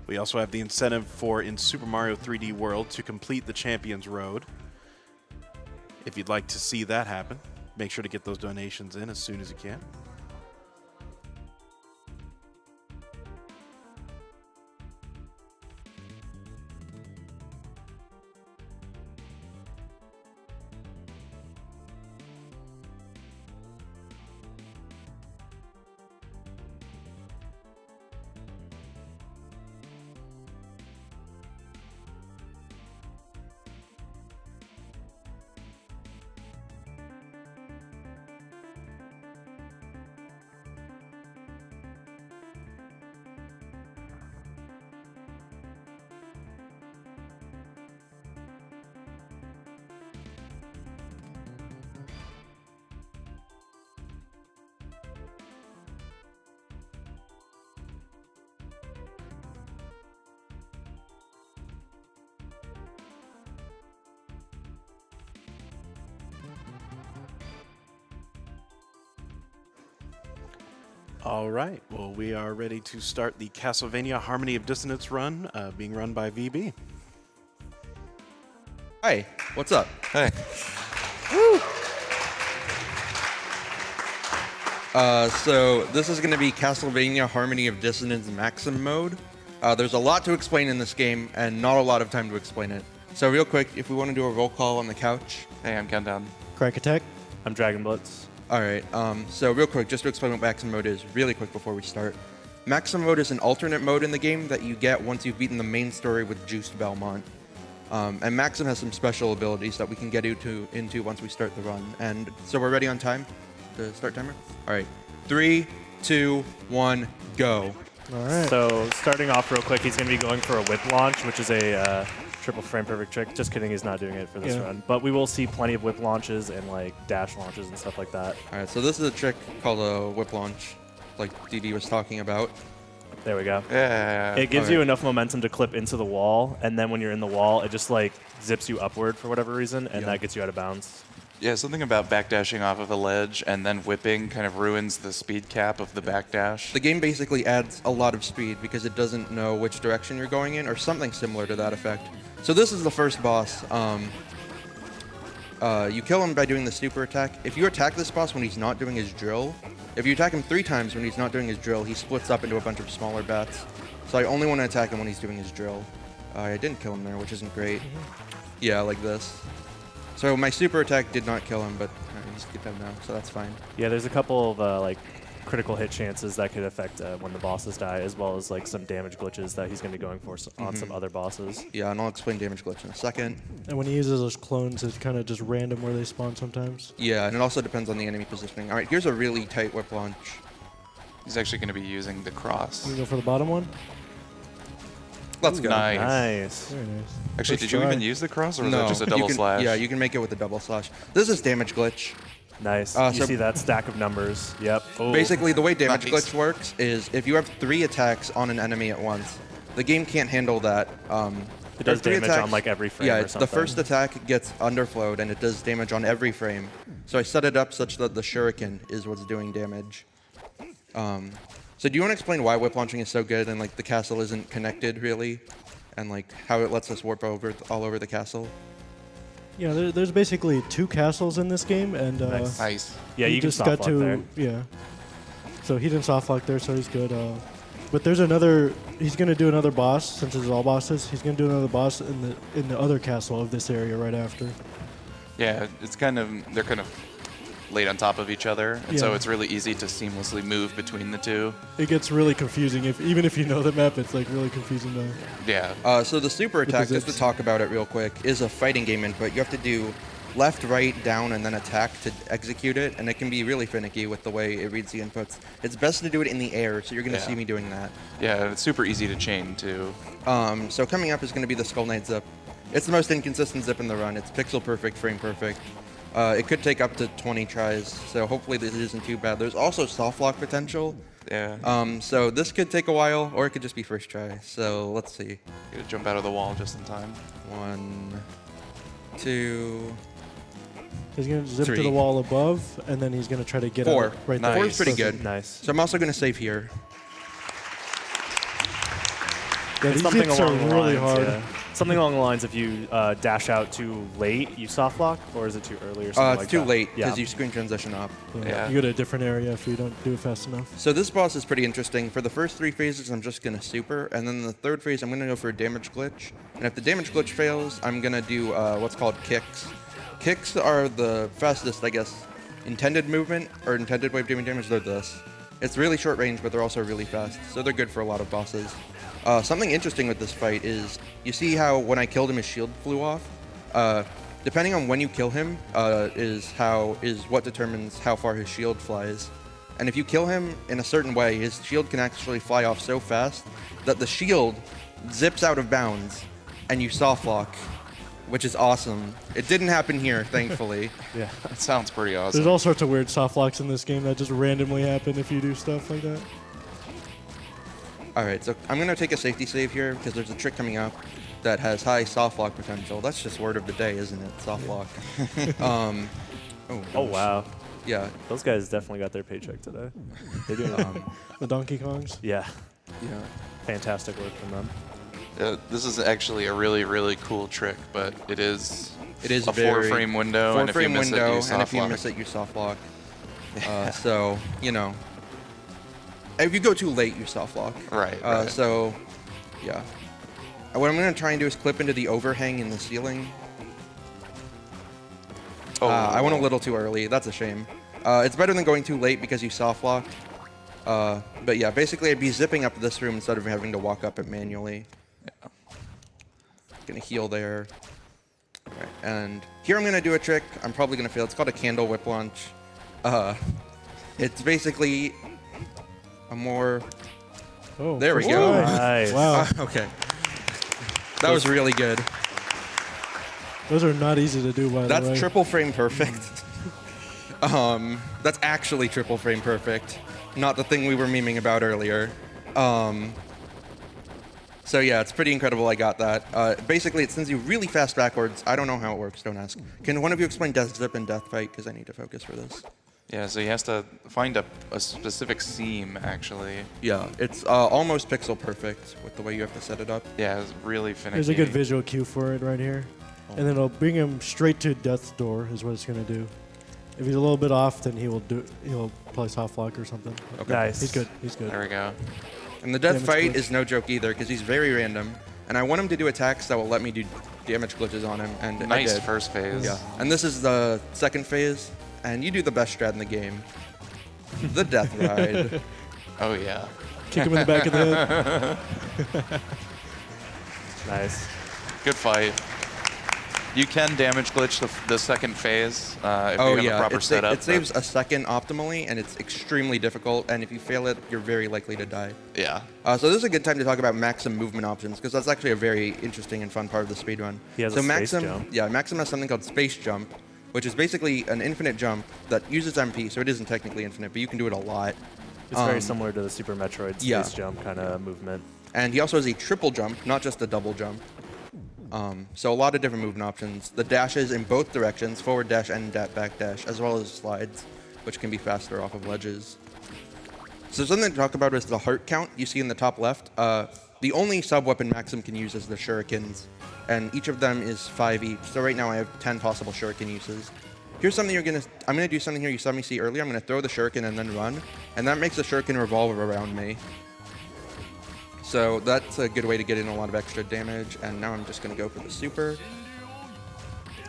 We also have the incentive for in Super Mario 3D World to complete the Champions Road. If you'd like to see that happen, make sure to get those donations in as soon as you can. All right, well, we are ready to start the Castlevania Harmony of Dissonance run, being run by VB. Hi, what's up? Hey. Woo! So this is going to be Castlevania Harmony of Dissonance Maxim mode. There's a lot to explain in this game, and not a lot of time to explain it. So real quick, if we want to do a roll call on the couch. Hey, I'm Countdown. Crack Attack. I'm Dragon Blitz. All right, so real quick, just to explain what Maxim mode is, really quick before we start. Maxim mode is an alternate mode in the game that you get once you've beaten the main story with Juiced Belmont. And Maxim has some special abilities that we can get into once we start the run. And so we're ready on time to start timer? All right, 3, 2, 1, go. All right. So starting off real quick, he's going to be going for a whip launch, which is a triple frame perfect trick. Just kidding, he's not doing it for this run. But we will see plenty of whip launches and like dash launches and stuff like that. All right, so this is a trick called a whip launch, like DD was talking about. There we go. Yeah. It gives you enough momentum to clip into the wall, and then when you're in the wall, it just like zips you upward for whatever reason, and that gets you out of bounds. Yeah, something about backdashing off of a ledge and then whipping kind of ruins the speed cap of the backdash. The game basically adds a lot of speed because it doesn't know which direction you're going in, or something similar to that effect. So this is the first boss. You kill him by doing the super attack. If you attack this boss when he's not doing his drill, if you attack him 3 times when he's not doing his drill, he splits up into a bunch of smaller bats. So I only want to attack him when he's doing his drill. I didn't kill him there, which isn't great. Yeah, like this. So my super attack did not kill him, but he's get down now, so that's fine. Yeah, there's a couple of like critical hit chances that could affect when the bosses die, as well as like some damage glitches that he's going to be going for on some other bosses. Yeah, and I'll explain damage glitch in a second. And when he uses those clones, it's kind of just random where they spawn sometimes. Yeah, and it also depends on the enemy positioning. All right, here's a really tight whip launch. He's actually going to be using the cross. You go for the bottom one? Let's go. Nice. Nice. Very nice. Actually, First did you try. even use the cross, or was No, that just a you double can- slash? Yeah, you can make it with a double slash. This is damage glitch. Nice. You so see that stack of numbers? Yep. Oh. Basically, the way damage Nice. glitch works is if you have 3 attacks on an enemy at once, the game can't handle that. It does three damage attacks- on like every frame Yeah, or something. the first attack gets underflowed, and it does damage on every frame. So I set it up such that the shuriken is what's doing damage. So do you want to explain why whip launching is so good and like the castle isn't connected really, and like how it lets us warp over all over the castle? Yeah, there's basically 2 castles in this game, and Nice. Nice. Yeah, he you can just soft got lock to there. yeah. So he didn't soft lock there, so he's good. But there's another. He's gonna do another boss since it's all bosses. He's gonna do another boss in the other castle of this area right after. Yeah, it's kind of, they're kind of laid on top of each other, and so Yeah. it's really easy to seamlessly move between the two. It gets really confusing even if you know the map. It's like really confusing to. Yeah. So the super With the attack, just to zips. talk about it real quick, is a fighting game input. You have to do left, right, down, and then attack to execute it, and it can be really finicky with the way it reads the inputs. It's best to do it in the air, so you're going to Yeah. see me doing that. Yeah, it's super easy to chain, too. So coming up is going to be the Skull Knight zip. It's the most inconsistent zip in the run. It's pixel perfect, frame perfect. It could take up to 20 tries, so hopefully this isn't too bad. There's also soft lock potential. Yeah. So this could take a while, or it could just be first try. So let's see. Gotta jump out of the wall just in time. 1, 2, He's gonna zip to 3. the wall above, and then he's gonna try to get 4. out right Nice. there. 4 is pretty So- good. Nice. So I'm also going to save here. Yeah, It's these something hits are along the really lines, hard. yeah. Something along the lines if you dash out too late, you soft lock, or is it too early or something It's like too that? late Yeah. because you screen transition up. Yeah. You go to a different area if you don't do it fast enough. So this boss is pretty interesting. For the first 3 phases, I'm just going to super, and then the third phase, I'm going to go for a damage glitch. And if the damage glitch fails, I'm going to do what's called kicks. Kicks are the fastest, I guess, intended movement, or intended way of doing damage. They're this. It's really short range, but they're also really fast, so they're good for a lot of bosses. Something interesting with this fight is, you see how when I killed him, his shield flew off? Depending on when you kill him, is what determines how far his shield flies. And if you kill him in a certain way, his shield can actually fly off so fast that the shield zips out of bounds, and you soft lock, which is awesome. It didn't happen here, thankfully. Yeah. That sounds pretty awesome. There's all sorts of weird soft locks in this game that just randomly happen if you do stuff like that. All right, so I'm going to take a safety save here because there's a trick coming up that has high soft lock potential. That's just word of the day, isn't it? Soft lock. Oh gosh. wow. Yeah, Those guys definitely got their paycheck today. They're doing The Donkey Kongs. yeah, yeah. fantastic work from them. This is actually a really, really cool trick, but it is It is a very 4-frame window, and if you 4-frame miss window, it, you and soft if you lock. miss it, you soft lock. So, you know, if you go too late, you soft lock. Right, right. So, yeah. What I'm going to try and do is clip into the overhang in the ceiling. Oh, I went a little too early. That's a shame. It's better than going too late because you soft locked. But yeah, basically I'd be zipping up this room instead of having to walk up it manually. Yeah. Gonna heal there. Alright, and here I'm gonna do a trick. I'm probably gonna fail. It's called a candle whip launch. It's basically a more... Oh, There we first go. try. Nice. Wow, Okay. That was really good. those are not easy to do, by the way. That's triple frame perfect. That's actually triple frame perfect, not the thing we were memeing about earlier. So yeah, it's pretty incredible I got that. Basically, it sends you really fast backwards. I don't know how it works, don't ask. Can one of you explain Death Zip and Death Fight, because I need to focus for this. Yeah, so he has to find a specific seam, actually. Yeah, it's almost pixel perfect with the way you have to set it up. Yeah, it's really finicky. There's a good visual cue for it right here. And then it'll bring him straight to Death's Door is what it's going to do. If he's a little bit off, then he'll probably soft lock or something. Okay. Nice. He's good. He's good. There we go. And the Death Damage Fight glitch. is no joke either, because he's very random. And I want him to do attacks that will let me do damage glitches on him, and I Nice did. first phase. Yeah, and this is the second phase, and you do the best strat in the game. The Death Ride. Oh, yeah. Kick him in the back of the head. Nice. Good fight. You can damage glitch the second phase if you have a proper setup. It saves a second optimally, and it's extremely difficult, and if you fail it, you're very likely to die. Yeah. So this is a good time to talk about Maxim movement options, because that's actually a very interesting and fun part of the speedrun. He has so a space Maxim, jump. Yeah, Maxim has something called Space Jump, which is basically an infinite jump that uses MP, so it isn't technically infinite, but you can do it a lot. It's very similar to the Super Metroid space yeah. jump kind of movement. And he also has a triple jump, not just a double jump. So a lot of different movement options. The dashes in both directions, forward dash and back dash, as well as slides, which can be faster off of ledges. So something to talk about is the heart count you see in the top left. The only sub-weapon Maxim can use is the shurikens, and each of them is 5 each. So right now I have 10 possible shuriken uses. Here's something I'm gonna do something here you saw me see earlier. I'm gonna throw the shuriken and then run, and that makes the shuriken revolve around me. So that's a good way to get in a lot of extra damage, and now I'm just going to go for the super.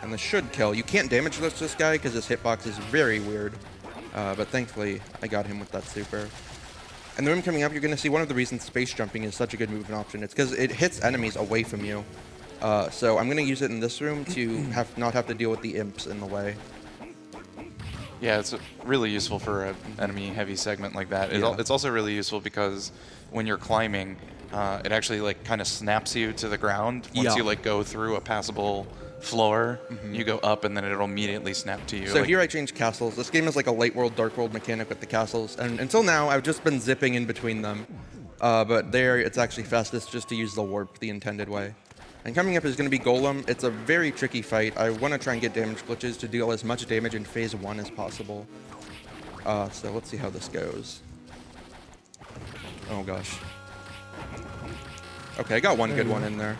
And this should kill. You can't damage this guy because his hitbox is very weird, but thankfully I got him with that super. And the room coming up, you're going to see one of the reasons space jumping is such a good movement option. It's because it hits enemies away from you. So I'm going to use it in this room to not have to deal with the imps in the way. Yeah, it's really useful for an enemy-heavy segment like that. Yeah. It's also really useful because when you're climbing, it actually like kind of snaps you to the ground. Once Yeah. you like go through a passable floor, you go up and then it'll immediately snap to you. So like, here I changed castles. This game is like a light world, dark world mechanic with the castles. And until now, I've just been zipping in between them. But there, it's actually fastest just to use the warp the intended way. And coming up is going to be Golem. It's a very tricky fight. I want to try and get damage glitches to deal as much damage in phase 1 as possible. So let's see how this goes. Oh gosh. Okay, I got one good one in there.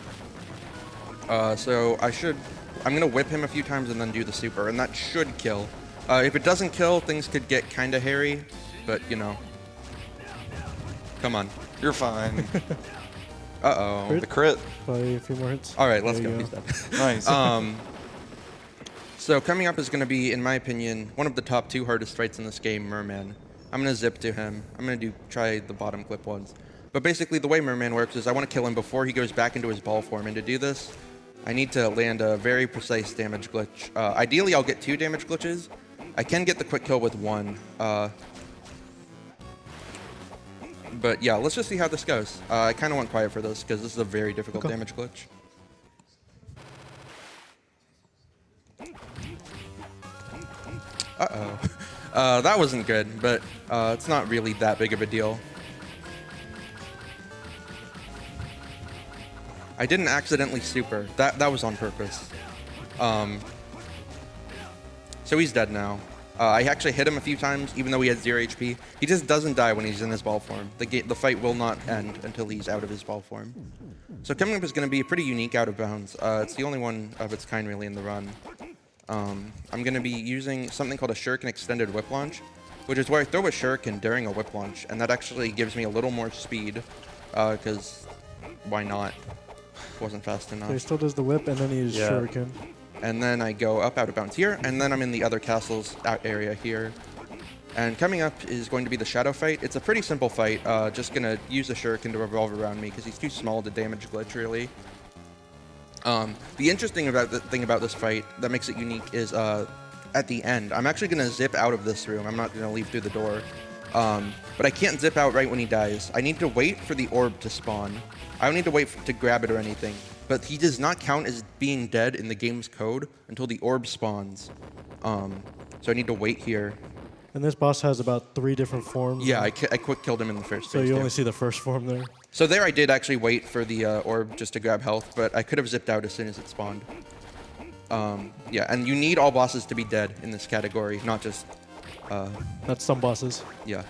So I'm gonna whip him a few times and then do the super, and that should kill. If it doesn't kill, things could get kind of hairy, but you know. Come on. You're fine. Uh-oh. The crit. Play a few more hits. All right, let's There go. you He's dead. Nice. So coming up is going to be, in my opinion, one of the top 2 hardest fights in this game, Merman. I'm going to zip to him. I'm going to try the bottom clip ones. But basically, the way Merman works is I want to kill him before he goes back into his ball form. And to do this, I need to land a very precise damage glitch. Ideally, I'll get 2 damage glitches. I can get the quick kill with 1. But yeah, let's just see how this goes. I kind of went quiet for this because this is a very difficult damage glitch. Uh-oh. That wasn't good, but it's not really that big of a deal. I didn't accidentally super. That was on purpose. So he's dead now. I actually hit him a few times, even though he had 0 HP. He just doesn't die when he's in his ball form. The fight will not end until he's out of his ball form. So coming up is going to be a pretty unique out of bounds. It's the only one of its kind really in the run. I'm going to be using something called a Shuriken Extended Whip Launch, which is where I throw a Shuriken during a whip launch, and that actually gives me a little more speed, because why not? Wasn't fast enough. So he still does the whip, and then he uses Shuriken. And then I go up out of bounds here, and then I'm in the other castle's out area here. And coming up is going to be the Shadow fight. It's a pretty simple fight, just going to use the Shuriken to revolve around me, because he's too small to damage glitch, really. The interesting thing about this fight that makes it unique is at the end. I'm actually going to zip out of this room. I'm not going to leave through the door. But I can't zip out right when he dies. I need to wait for the orb to spawn. I don't need to wait to grab it or anything. But he does not count as being dead in the game's code until the orb spawns. So I need to wait here. And this boss has about 3 different forms. Yeah, I quick killed him in the first So phase you too. only see the first form there. So there I did actually wait for the orb just to grab health, but I could have zipped out as soon as it spawned. Yeah, and you need all bosses to be dead in this category, not just... That's some bosses. Yeah.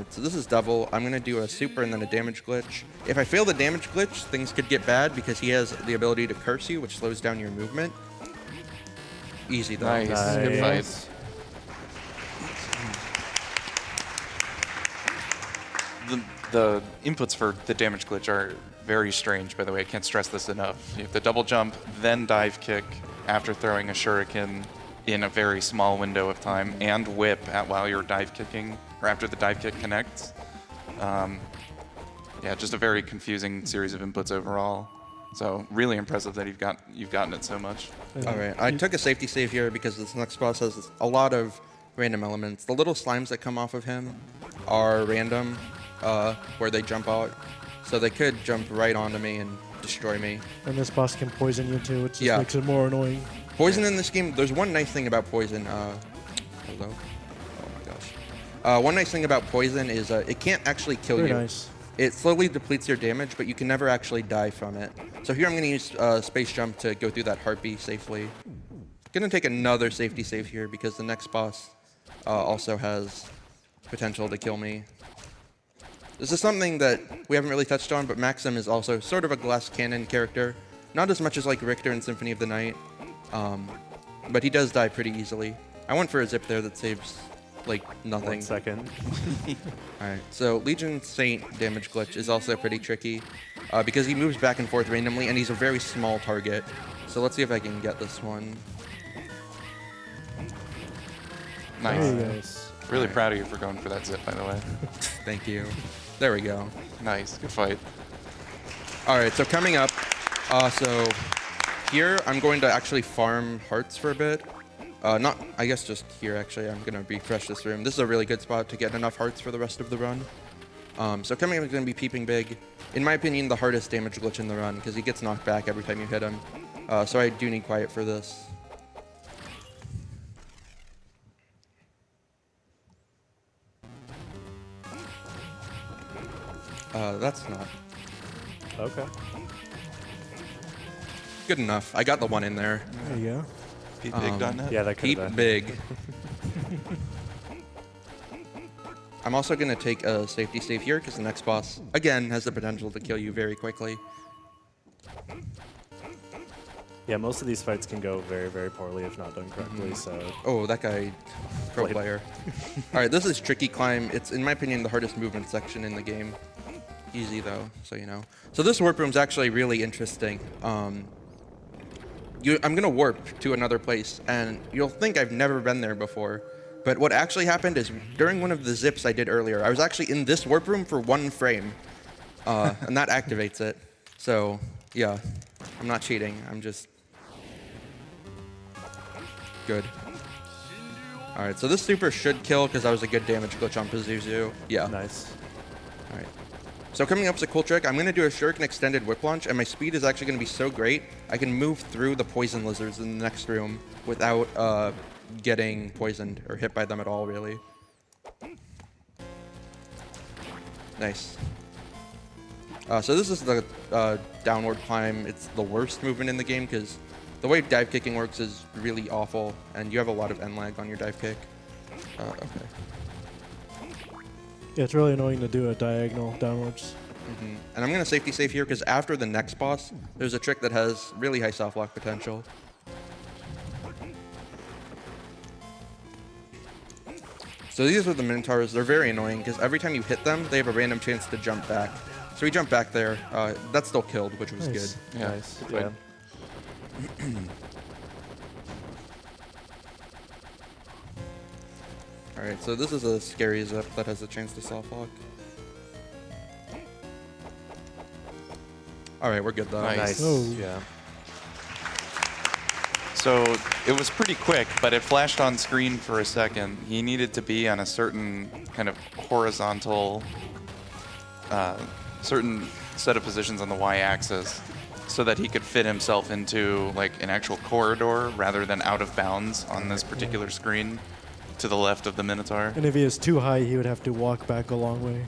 So this is Devil. I'm going to do a super and then a damage glitch. If I fail the damage glitch, things could get bad because he has the ability to curse you, which slows down your movement. Easy though. Nice. Good fight. The inputs for the damage glitch are very strange, by the way. I can't stress this enough. You have to double jump, then dive kick after throwing a shuriken in a very small window of time, and whip while you're dive kicking, or after the dive kick connects. Yeah, just a very confusing series of inputs overall. So really impressive that you've gotten it so much. All right, I took a safety save here because this next boss has a lot of random elements. The little slimes that come off of him are random, where they jump out. So they could jump right onto me and destroy me. And this boss can poison you too, which just Yeah. makes it more annoying. Poison in this game, there's one nice thing about poison. Hello? Oh my gosh. One nice thing about poison is it can't actually kill Very you. nice. It slowly depletes your damage, but you can never actually die from it. So here I'm going to use Space Jump to go through that Harpy safely. Going to take another safety save here because the next boss also has potential to kill me. This is something that we haven't really touched on, but Maxim is also sort of a glass cannon character. Not as much as like Richter in Symphony of the Night, but he does die pretty easily. I went for a zip there that saves like nothing. 1 second. Alright, so Legion Saint damage glitch is also pretty tricky because he moves back and forth randomly and he's a very small target. So let's see if I can get this one. Nice. Nice. Really proud of you for going for that zip, by the way. Thank you. There we go. Nice. Good fight. Alright, so coming up, so here I'm going to actually farm hearts for a bit. I guess just here actually, I'm going to refresh this room. This is a really good spot to get enough hearts for the rest of the run. So coming up is going to be Peeping Big. In my opinion, the hardest damage glitch in the run because he gets knocked back every time you hit him. So I do need quiet for this. That's not Okay. good enough. I got the one in there. There you go. PeteBig.net. Yeah, that could Peep have been. Big. I'm also going to take a safety save here because the next boss, again, has the potential to kill you very quickly. Yeah, most of these fights can go very, very poorly if not done correctly. So Oh, that guy, pro Played. player. All right, this is Tricky Climb. It's, in my opinion, the hardest movement section in the game. Easy, though, so you know. So this warp room's actually really interesting. I'm going to warp to another place, and you'll think I've never been there before. But what actually happened is during one of the zips I did earlier, I was actually in this warp room for 1 frame, and that activates it. So, yeah, I'm not cheating. I'm just good. All right, so this super should kill because that was a good damage glitch on Pazuzu. Yeah. nice. All right. So coming up is a cool trick. I'm going to do a Shuriken extended whip launch, and my speed is actually going to be so great, I can move through the poison lizards in the next room without getting poisoned or hit by them at all, really. Nice. So this is the downward climb. It's the worst movement in the game because the way dive kicking works is really awful, and you have a lot of end lag on your dive kick. Okay. Yeah, it's really annoying to do a diagonal downwards. And I'm going to safety save here because after the next boss, there's a trick that has really high soft lock potential. So these are the Minotaurs. They're very annoying because every time you hit them, they have a random chance to jump back. So we jump back there. That still killed, which was Nice. good. Yeah. Nice. Good Yeah. fight. All right, so this is a scary zip that has a chance to soft lock. All right, we're good though. Nice. Oh. Yeah. So it was pretty quick, but it flashed on screen for a second. He needed to be on a certain kind of horizontal, certain set of positions on the y-axis so that he could fit himself into like an actual corridor rather than out of bounds on this particular screen to the left of the Minotaur. And if he is too high, he would have to walk back a long way.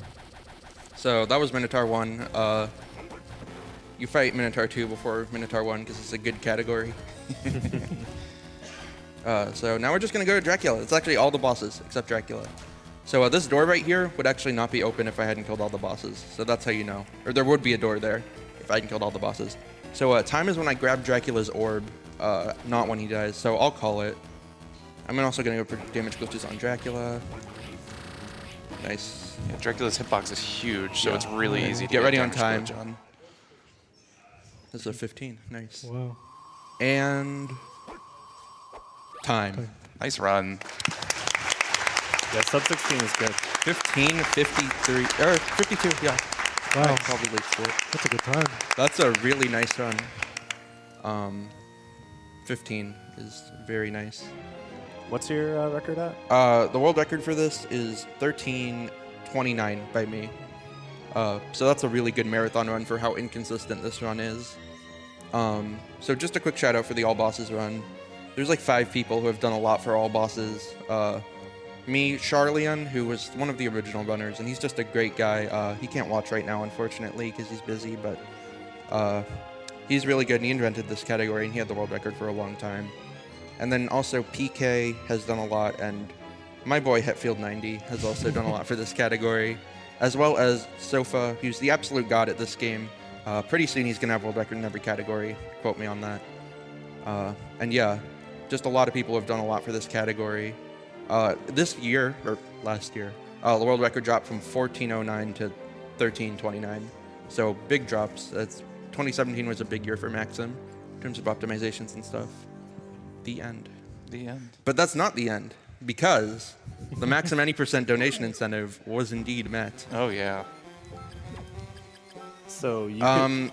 So that was Minotaur 1. You fight Minotaur 2 before Minotaur 1 because it's a good category. So now we're just going to go to Dracula. It's actually all the bosses except Dracula. So this door right here would actually not be open if I hadn't killed all the bosses. So that's how you know. Or there would be a door there if I hadn't killed all the bosses. So time is when I grab Dracula's orb, not when he dies. So I'll call it. I'm also going to go for damage glitches on Dracula. Nice. Yeah, Dracula's hitbox is huge, so it's really easy to Get ready on damage time. glitch on. This is a 15. Nice. Wow. And time. Nice run. Yeah, sub 16 is good. 15, 53, or 52, yeah. Wow. Probably late split. That's a good time. That's a really nice run. 15 is very nice. What's your record at? The world record for this is 13:29 by me. So that's a really good marathon run for how inconsistent this run is. So just a quick shout out for the all bosses run. There's like 5 people who have done a lot for all bosses. Me, Charlian, who was one of the original runners, and he's just a great guy. He can't watch right now, unfortunately, because he's busy, but he's really good, and he invented this category, and he had the world record for a long time. And then also PK has done a lot, and my boy Hetfield90 has also done a lot for this category, as well as Sofa, who's the absolute god at this game. Pretty soon he's going to have world record in every category. Quote me on that. And yeah, just a lot of people have done a lot for this category. This year, or last year, the world record dropped from 14:09 to 13:29. So big drops. 2017 was a big year for Maxim in terms of optimizations and stuff. The end. The end. But that's not the end, because the Maxim any % donation incentive was indeed met. Oh, yeah. So you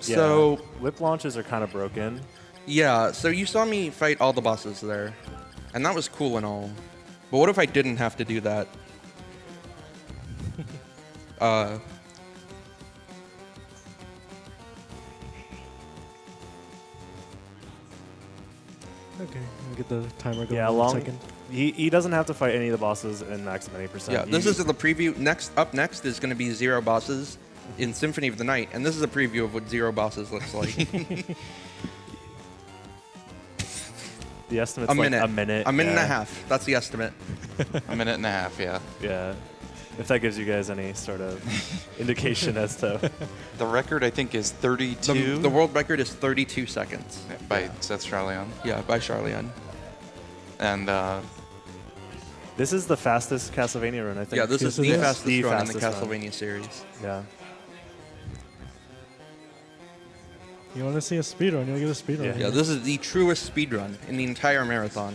so- whip launches are kind of broken. Yeah, so you saw me fight all the bosses there, and that was cool and all. But what if I didn't have to do that? Okay, we'll get the timer going Yeah, in a long. second. He doesn't have to fight any of the bosses in Maxim any %. Yeah, this is the preview. Up next is going to be 0 bosses in Symphony of the Night, and this is a preview of what 0 bosses looks like. The estimate's A minute. like a minute. A minute and yeah. a half. That's the estimate. A minute and a half, yeah. Yeah. If that gives you guys any sort of indication as to. The record, I think, is 32. The world record is 32 seconds. By Seth Charlion. Yeah, by Charlian. And This is the fastest Castlevania run, I think. Yeah, this is it the is? fastest The run in the fastest run. Castlevania series. Yeah. You want to see a speedrun, you'll get a speedrun. Yeah, this is the truest speedrun in the entire marathon.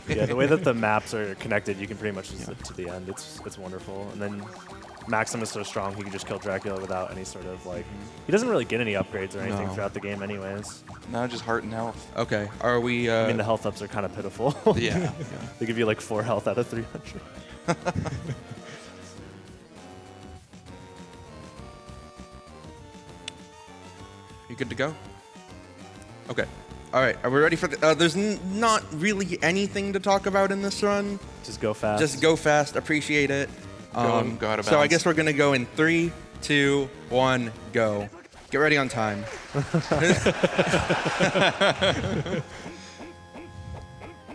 Yeah, the way that the maps are connected, you can pretty much just zip to the end. It's wonderful. And then Maxim is so strong, he can just kill Dracula without any sort of, like... He doesn't really get any upgrades or anything No. throughout the game anyways. now just heart and health. Okay, are we... I mean, the health ups are kind of pitiful. Yeah. They give you like 4 health out of 300. You good to go? Okay. All right. Are we ready for the? There's not really anything to talk about in this run. Just go fast. Just go fast. Appreciate it. Go out of So I bounds. guess we're gonna go in 3, 2, 1, go. Get ready on time.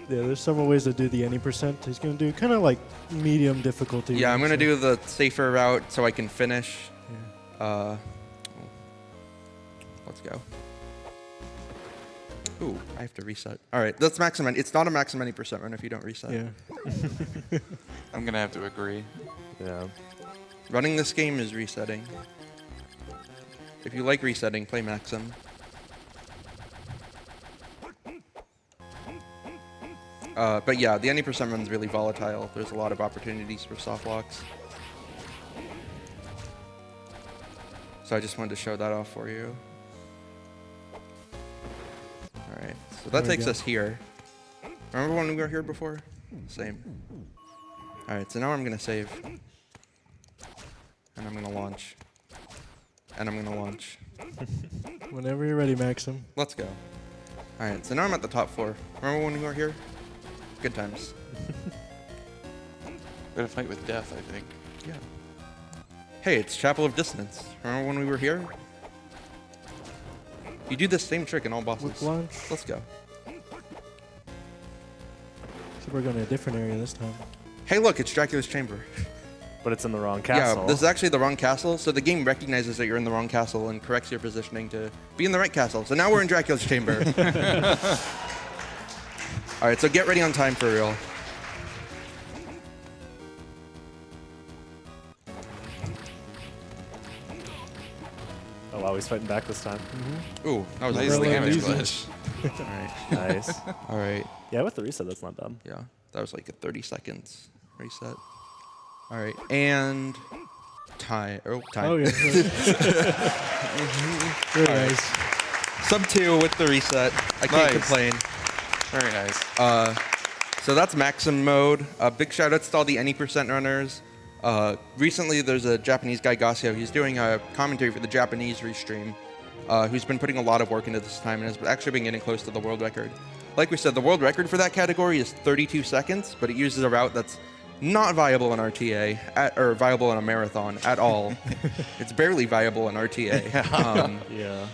Yeah, there's several ways to do the any percent. He's going to do kind of like medium difficulty. Yeah, I'm gonna so- do the safer route so I can finish. Let's go. Ooh, I have to reset. All right, that's maximum. It's not a maximum any percent run if you don't reset. Yeah. I'm going to have to agree. Yeah. Running this game is resetting. If you like resetting, play Maxim. But yeah, the any percent run's really volatile. There's a lot of opportunities for soft locks. So I just wanted to show that off for you. Alright, so that There we takes go. us here. Remember when we were here before? Same. Alright, so now I'm going to save. And I'm going to launch. And I'm going to launch. Whenever you're ready, Maxim. Let's go. Alright, so now I'm at the top floor. Remember when we were here? Good times. We're going to fight with death, I think. Yeah. Hey, it's Chapel of Dissonance. Remember when we were here? You do the same trick in all bosses. With launch. Let's go. So we're going to a different area this time. Hey, look, it's Dracula's chamber. But it's in the wrong castle. Yeah, this is actually the wrong castle, so the game recognizes that you're in the wrong castle and corrects your positioning to be in the right castle. So now we're in Dracula's chamber. All right, so get ready on time for real. Oh, wow, he's fighting back this time. Ooh, that was Nice really damage easy. glitch. All right. Nice. All right. Yeah, with the reset, that's not bad. Yeah, that was like a 30 seconds reset. All right, and time. Oh, time. Oh, yeah. Very nice. Sub 2 with the reset. I can't Nice. complain. Very nice. So that's Maxim mode. Big shout outs to all the any percent runners. Recently, there's a Japanese guy, Gasio. He's doing a commentary for the Japanese restream, who's been putting a lot of work into this time and has actually been getting close to the world record. Like we said, the world record for that category is 32 seconds, but it uses a route that's not viable in RTA, or viable in a marathon at all. It's barely viable in RTA. Yeah.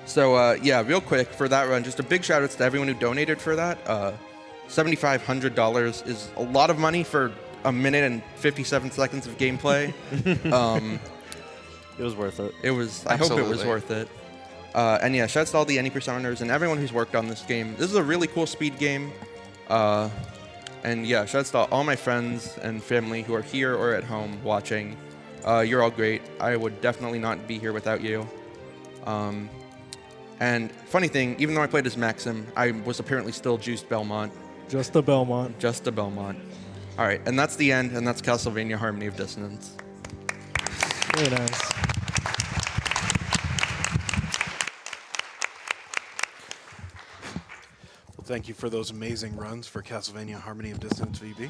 So yeah, real quick for that run, just a big shout outs to everyone who donated for that. $7,500 is a lot of money for a minute and 57 seconds of gameplay. It was worth it. It was. I hope it was Absolutely. worth it. And yeah, shouts to all the any percenters and everyone who's worked on this game. This is a really cool speed game. And yeah, shouts to all my friends and family who are here or at home watching. You're all great. I would definitely not be here without you. And funny thing, even though I played as Maxim, I was apparently still juiced Belmont. Just the Belmont. Just a Belmont. All right, and that's the end, and that's Castlevania Harmony of Dissonance. Very nice. Well, thank you for those amazing runs for Castlevania Harmony of Dissonance VB.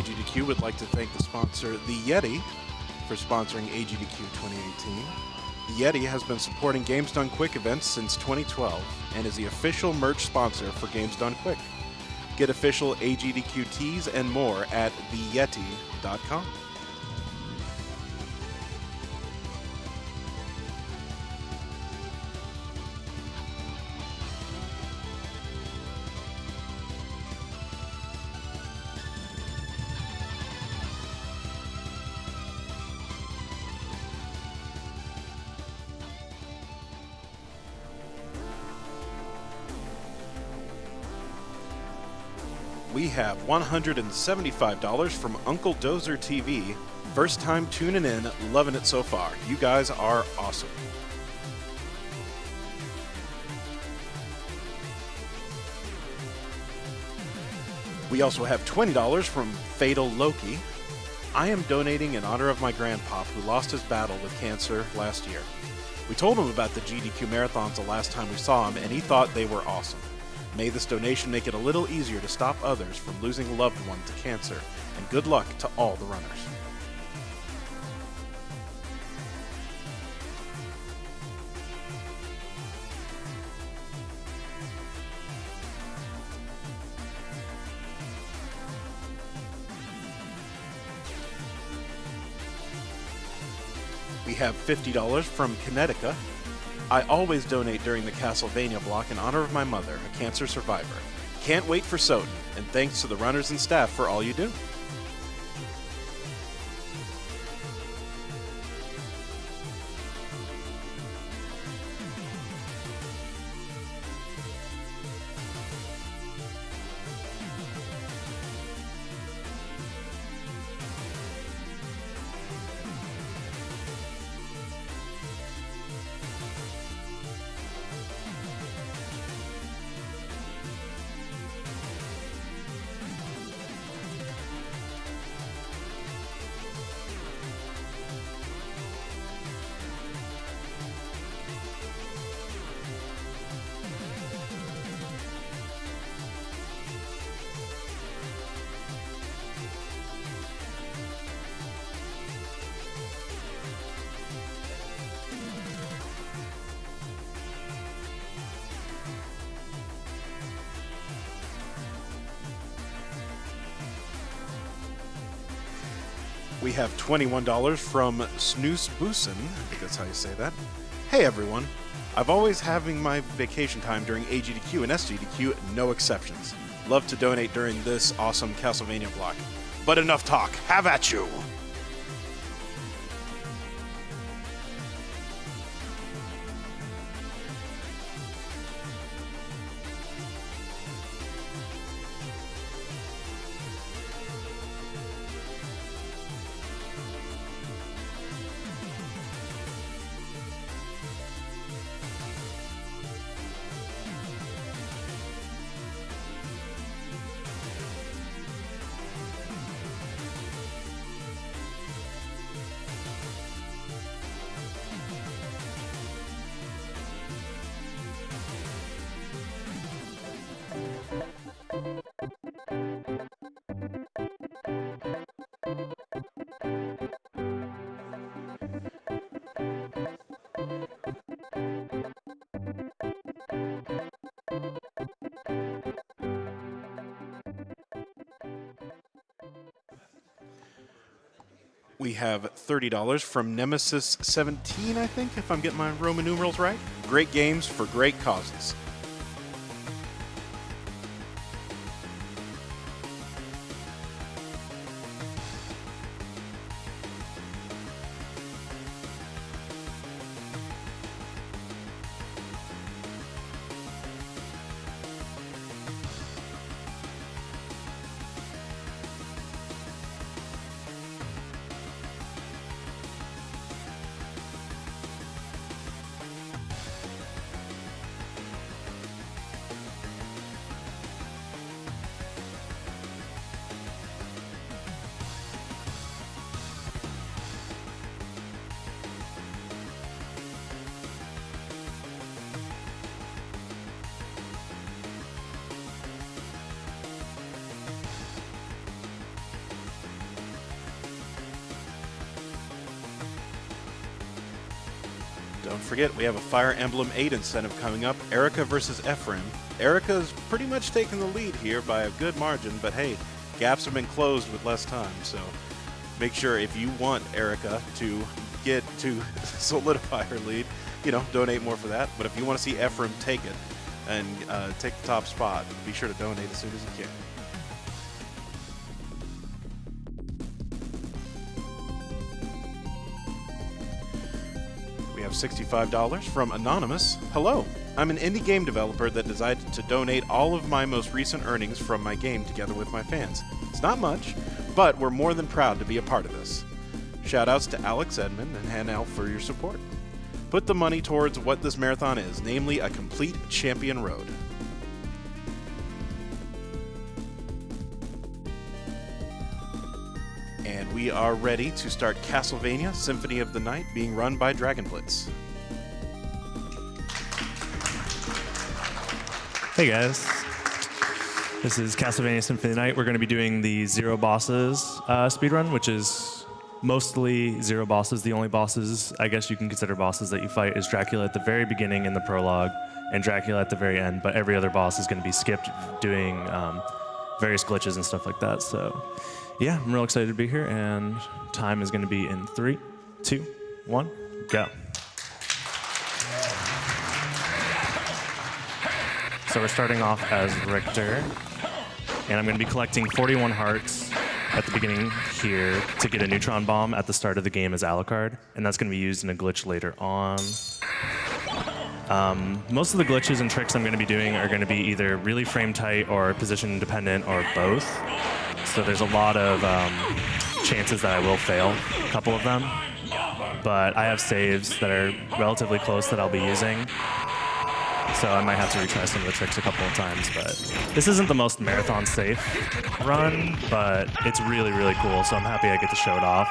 AGDQ would like to thank the sponsor, the Yeti, for sponsoring AGDQ 2018. The Yeti has been supporting Games Done Quick events since 2012 and is the official merch sponsor for Games Done Quick. Get official AGDQ tees and more at theyeti.com. We have $175 from Uncle Dozer TV. First time tuning in, loving it so far. You guys are awesome. We also have $20 from Fatal Loki. I am donating in honor of my grandpop who lost his battle with cancer last year. We told him about the GDQ marathons the last time we saw him, and he thought they were awesome. May this donation make it a little easier to stop others from losing a loved one to cancer, and good luck to all the runners. We have $50 from Kinetica. I always donate during the Castlevania block in honor of my mother, a cancer survivor. Can't wait for Soden, and thanks to the runners and staff for all you do. We have $21 from Snoose Boosin, I think that's how you say that. Hey everyone, I've always having my vacation time during AGDQ and SGDQ, no exceptions. Love to donate during this awesome Castlevania block. But enough talk, have at you! We have $30 from Nemesis 17, I think, if I'm getting my Roman numerals right. Great games for great causes. Don't forget, we have a Fire Emblem 8 incentive coming up, Erica versus Ephraim. Erica's pretty much taking the lead here by a good margin, but hey, gaps have been closed with less time, so make sure if you want Erica to get to solidify her lead, donate more for that. But if you want to see Ephraim take it and take the top spot, be sure to donate as soon as you can. We have $65 from Anonymous. Hello, I'm an indie game developer that decided to donate all of my most recent earnings from my game together with my fans. It's not much, but we're more than proud to be a part of this. Shoutouts to Alex Edmond and Hanel for your support. Put the money towards what this marathon is, namely a complete champion road. And we are ready to start Castlevania Symphony of the Night, being run by Dragon Blitz. Hey guys, this is Castlevania Symphony of the Night. We're going to be doing the Zero Bosses speedrun, which is mostly zero bosses. The only bosses, I guess you can consider bosses that you fight, is Dracula at the very beginning in the prologue and Dracula at the very end, but every other boss is going to be skipped doing various glitches and stuff like that. So yeah, I'm real excited to be here, and time is going to be in 3, 2, 1, go. So we're starting off as Richter, and I'm going to be collecting 41 hearts at the beginning here to get a neutron bomb at the start of the game as Alucard, and that's going to be used in a glitch later on. Most of the glitches and tricks I'm going to be doing are going to be either really frame tight or position independent or both. So there's a lot of chances that I will fail, a couple of them. But I have saves that are relatively close that I'll be using. So I might have to retry some of the tricks a couple of times. But this isn't the most marathon safe run, but it's really, really cool. So I'm happy I get to show it off.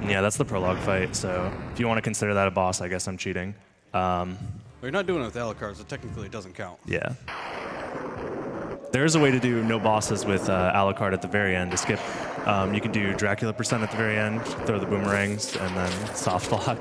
And yeah, that's the prologue fight. So if you want to consider that a boss, I guess I'm cheating. Well, you're not doing it with Alucard, so technically it doesn't count. Yeah. There is a way to do no bosses with Alucard at the very end to skip. You can do Dracula % at the very end, throw the boomerangs, and then soft lock.